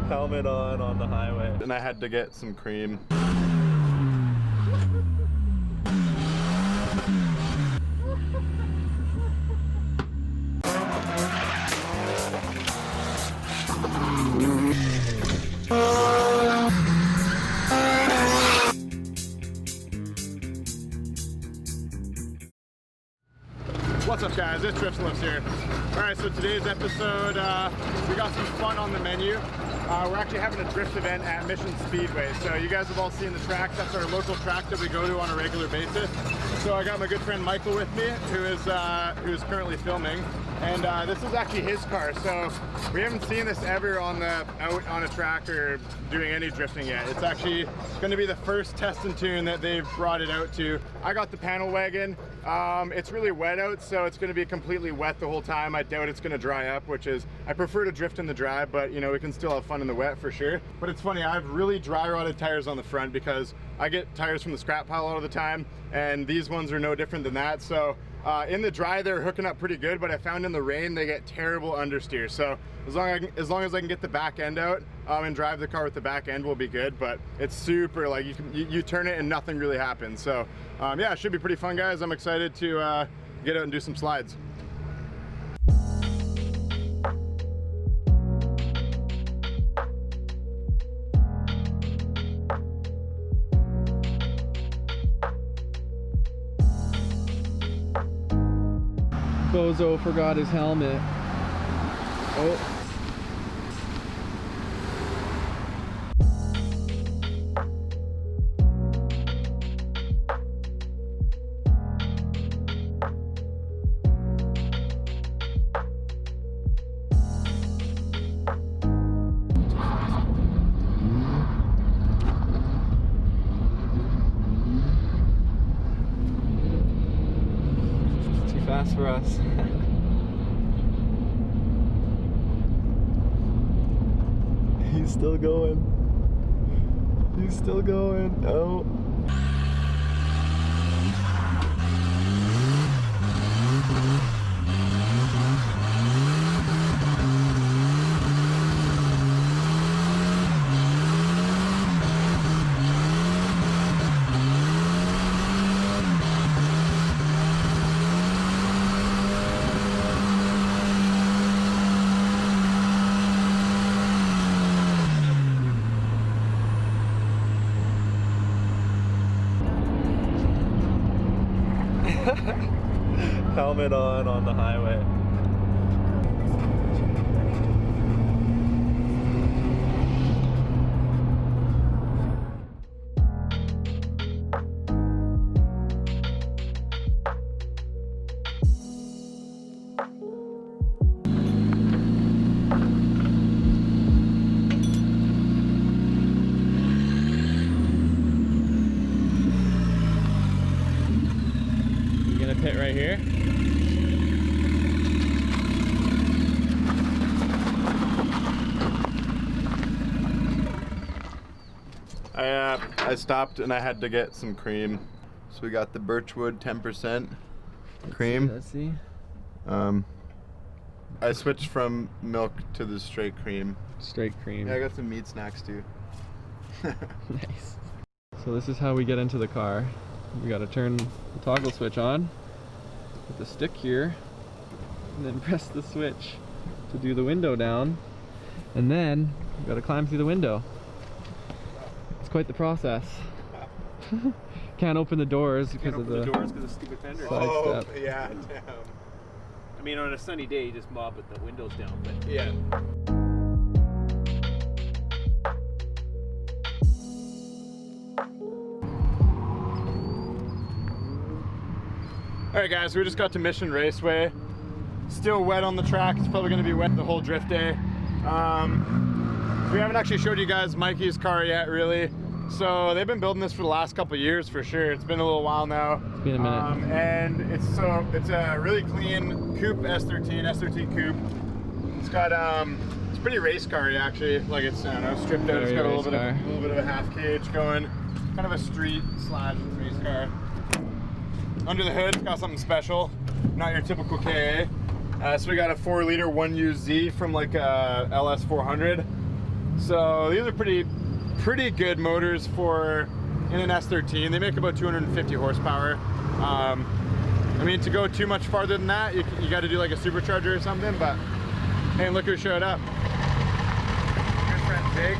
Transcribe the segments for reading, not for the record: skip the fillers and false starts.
Helmet on the highway. And I had to get some cream. What's up guys, it's Driftless here. Alright, so today's episode, we got some fun on the menu. We're actually having a drift event at Mission Speedway. So you guys have all seen the track. That's our local track that we go to on a regular basis. So I got my good friend Michael with me, who is currently filming. And this is actually his car. So we haven't seen this ever out on a track or doing any drifting yet. It's actually going to be the first test and tune that they've brought it out to. I got the panel wagon. It's really wet out, so it's going to be completely wet the whole time. I doubt it's going to dry up, which is, I prefer to drift in the dry, but you know, we can still have fun in the wet for sure. But it's funny, I have really dry rotted tires on the front because I get tires from the scrap pile all the time, and these ones are no different than that. So in the dry they're hooking up pretty good, but I found in the rain they get terrible understeer. So as long as I can get the back end out and drive the car with the back end, will be good. But it's super, like, you turn it and nothing really happens. So yeah, it should be pretty fun guys. I'm excited to get out and do some slides. Bozo forgot his helmet. Oh. Too fast for us. He's still going. He's still going. Oh. Helmet on the highway. You gonna pit right here? I stopped and I had to get some cream. So we got the Birchwood 10% cream. Let's see. I switched from milk to the straight cream. Straight cream. Yeah, I got some meat snacks too. Nice. So this is how we get into the car. We gotta turn the toggle switch on, put the stick here, and then press the switch to do the window down. And then we gotta climb through the window. It's quite the process. Can't open the doors because of the stupid fender. Oh, yeah, damn. I mean, on a sunny day, you just mob with the windows down, but Yeah. Alright guys, we just got to Mission Raceway. Still wet on the track. It's probably going to be wet the whole drift day. We haven't actually showed you guys Mikey's car yet, really. So they've been building this for the last couple of years for sure. It's been a little while now. It's been a minute. And it's a really clean coupe S13 coupe. It's got it's a pretty race car actually. Like it's, I don't know, stripped out. It's got a little bit of a half cage going. Kind of a street / race car. Under the hood, it's got something special. Not your typical KA. So we got a 4-liter 1UZ from like a LS400. So these are pretty good motors for in an S13. They make about 250 horsepower. I mean, to go too much farther than that, you got to do like a supercharger or something. But hey, look who showed up. Good friend Jake.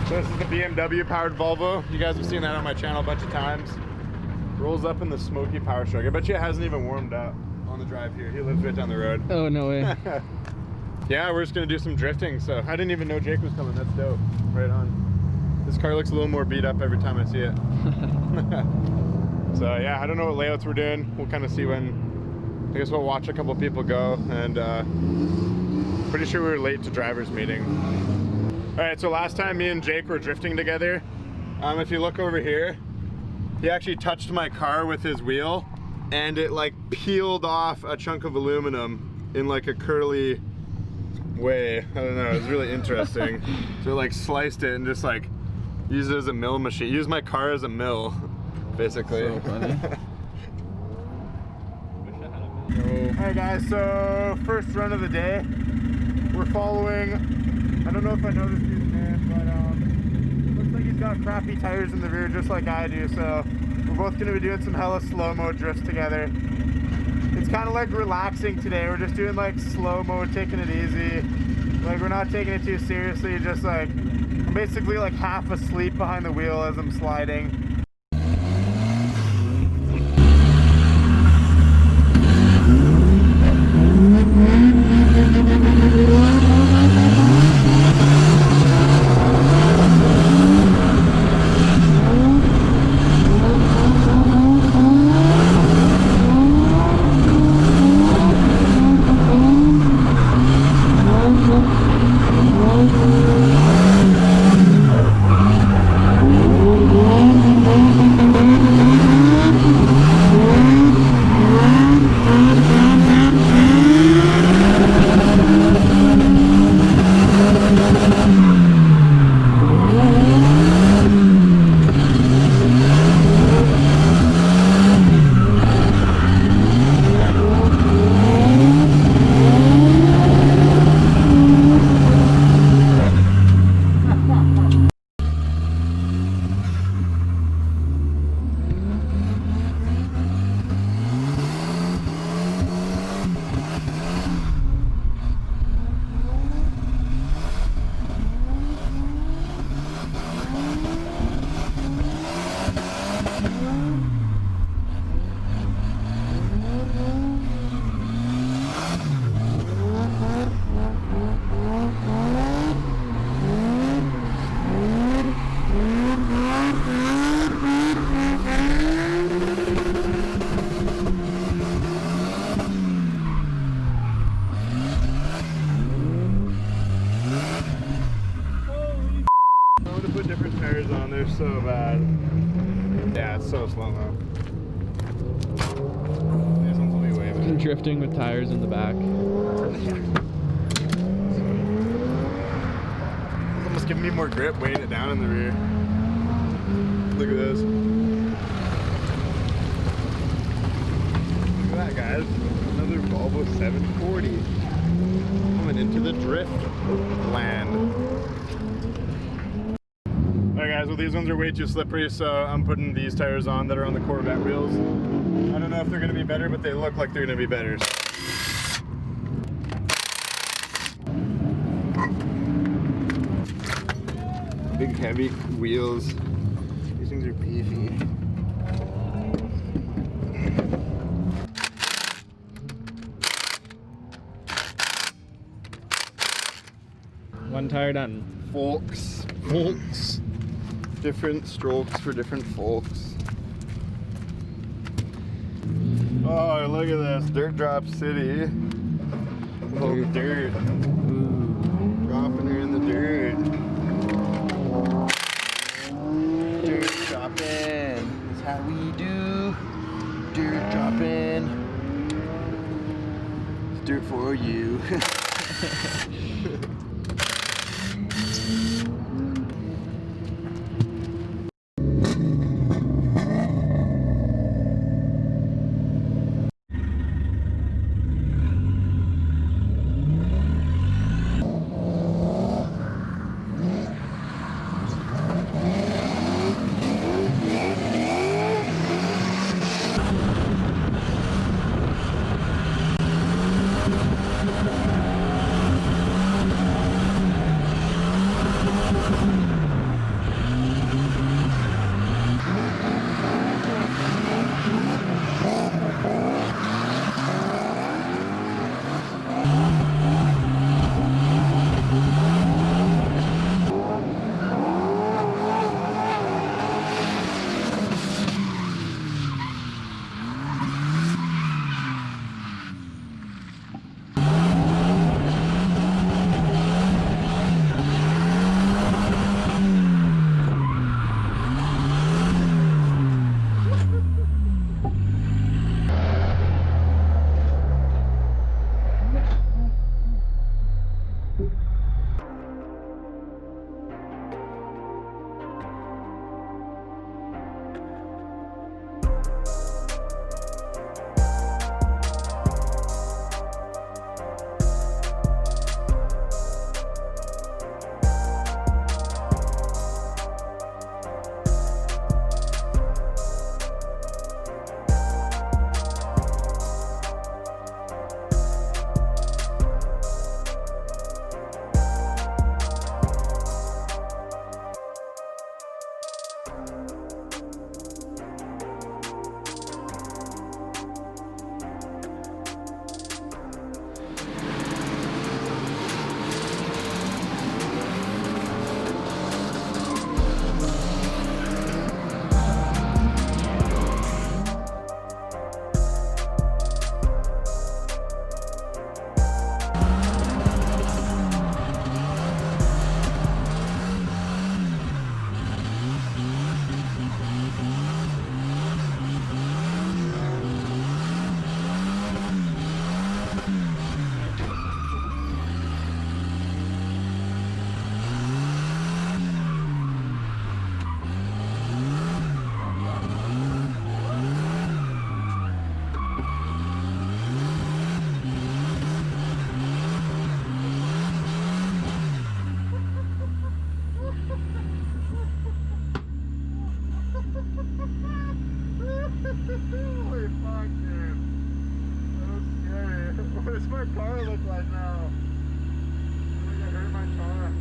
So this is the BMW powered Volvo. You guys have seen that on my channel a bunch of times. Rolls up in the smoky power stroke. I bet you it hasn't even warmed up on the drive here. He lives right down the road. Oh, no way. Yeah, we're just gonna do some drifting. So I didn't even know Jake was coming. That's dope. Right on. This car looks a little more beat up every time I see it. So yeah, I don't know what layouts we're doing. We'll kind of see when. I guess we'll watch a couple people go, and pretty sure we were late to driver's meeting. All right, so last time me and Jake were drifting together, if you look over here, he actually touched my car with his wheel, and it like peeled off a chunk of aluminum in like a curly way. I don't know, it was really interesting. So like sliced it and just like used it as a mill machine. Used my car as a mill, basically. So funny. Alright guys, so first run of the day. We're following, I don't know if I know this dude's name, but looks like he's got crappy tires in the rear just like I do, so we're both going to be doing some hella slow-mo drifts together. It's kind of like relaxing today. We're just doing like slow-mo, taking it easy. Like we're not taking it too seriously, just like I'm basically like half asleep behind the wheel as I'm sliding. So bad. Yeah, it's so slow now. These ones will be way better. Drifting with tires in the back. It's almost giving me more grip weighing it down in the rear. Look at this. Look at that, guys. Another Volvo 740. Coming into the drift land. Alright guys, well these ones are way too slippery, so I'm putting these tires on that are on the Corvette wheels. I don't know if they're going to be better, but they look like they're going to be better. Big heavy wheels. These things are beefy. One tire done. Folks. Different strokes for different folks. Oh, look at this. Dirt Drop City. Oh, dirt. Ooh. Dropping her in the dirt. Dirt dropping. That's how we do. Dirt dropping. It's dirt for you. car look like now? I think I hurt my car.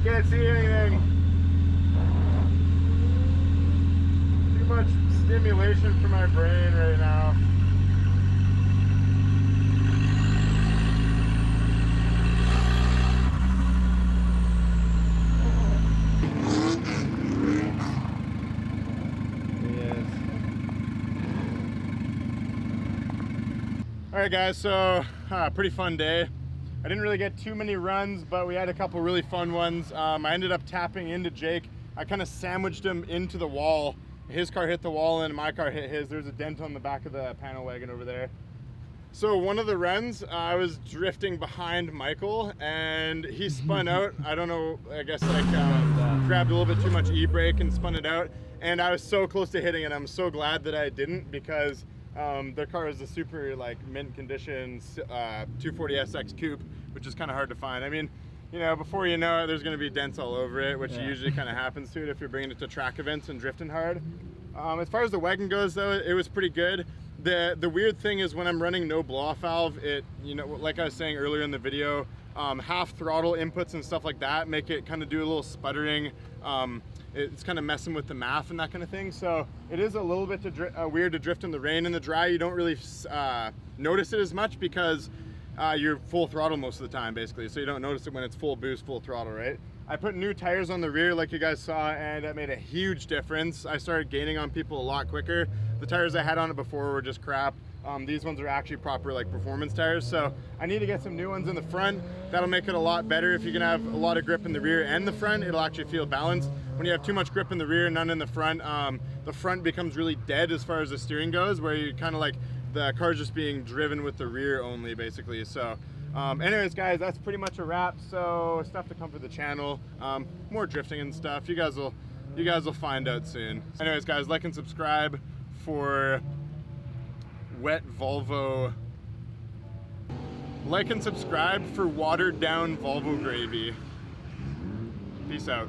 Can't see anything. Too much stimulation for my brain right now. All right, guys. So pretty fun day. I didn't really get too many runs, but we had a couple really fun ones. I ended up tapping into Jake. I kind of sandwiched him into the wall. His car hit the wall and my car hit his. There's a dent on the back of the panel wagon over there. So one of the runs, I was drifting behind Michael and he spun out. I don't know, I guess like grabbed a little bit too much e-brake and spun it out. And I was so close to hitting it. I'm so glad that I didn't, because their car is a super like mint condition 240SX coupe, which is kind of hard to find. I mean, you know, before you know it, there's going to be dents all over it, which usually kind of happens to it if you're bringing it to track events and drifting hard. As far as the wagon goes, though, it was pretty good. The weird thing is when I'm running no blow-off valve, it, you know, like I was saying earlier in the video, half throttle inputs and stuff like that make it kind of do a little sputtering. It's kind of messing with the math and that kind of thing. So it is a little bit weird to drift in the rain and the dry. You don't really notice it as much because you're full throttle most of the time, basically. So you don't notice it when it's full boost, full throttle, right? I put new tires on the rear like you guys saw, and that made a huge difference. I started gaining on people a lot quicker. The tires I had on it before were just crap. These ones are actually proper like performance tires, so I need to get some new ones in the front. That'll make it a lot better. If you can have a lot of grip in the rear and the front, it'll actually feel balanced. When you have too much grip in the rear, none in the front becomes really dead as far as the steering goes, where you kind of like the car's just being driven with the rear only, basically. So anyways, guys, that's pretty much a wrap. So stuff to come for the channel, more drifting and stuff. You guys will find out soon. Anyways, guys, like and subscribe for wet Volvo. Like and subscribe for watered down Volvo gravy. Peace out.